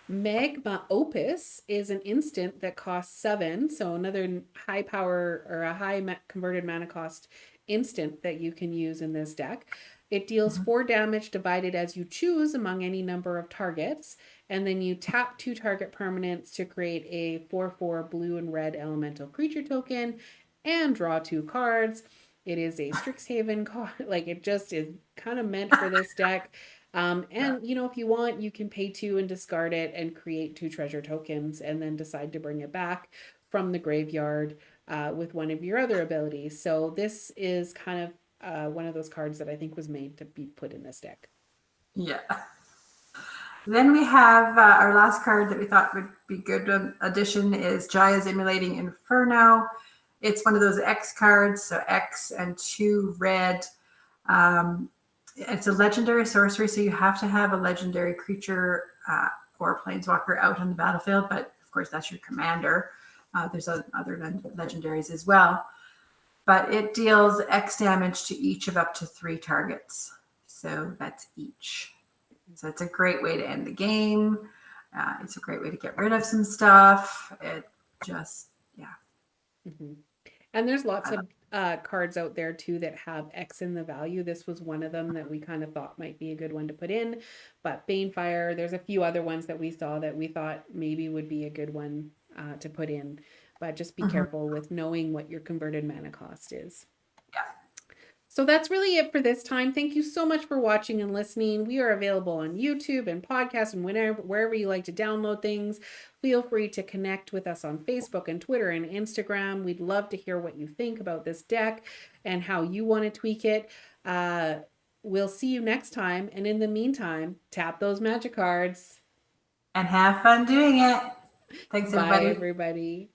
Magma Opus is an instant that costs 7, so another high power or a high converted mana cost instant that you can use in this deck. It deals 4 damage divided as you choose among any number of targets, and then you tap 2 target permanents to create a 4/4 blue and red elemental creature token and draw 2 cards. It is a Strixhaven card. Like, it just is kind of meant for this deck. If you want, you can pay 2 and discard it and create 2 treasure tokens and then decide to bring it back from the graveyard with one of your other abilities. So this is kind of one of those cards that I think was made to be put in this deck. Yeah. Then we have our last card that we thought would be good addition is Jaya's Emulating Inferno. It's one of those X cards, so X and 2 red. It's a legendary sorcery, so you have to have a legendary creature or planeswalker out on the battlefield, but of course that's your commander. There's other legendaries as well. But it deals X damage to each of up to 3 targets. So that's each. So it's a great way to end the game. It's a great way to get rid of some stuff. It just, yeah. Mm-hmm. And there's lots of cards out there too that have X in the value. This was one of them that we kind of thought might be a good one to put in. But Banefire, there's a few other ones that we saw that we thought maybe would be a good one to put in. But just be careful with knowing what your converted mana cost is. Yeah. So that's really it for this time. Thank you so much for watching and listening. We are available on YouTube and podcasts and wherever you like to download things. Feel free to connect with us on Facebook and Twitter and Instagram. We'd love to hear what you think about this deck and how you want to tweak it. We'll see you next time. And in the meantime, tap those magic cards. And have fun doing it. Thanks, everybody. Bye, everybody.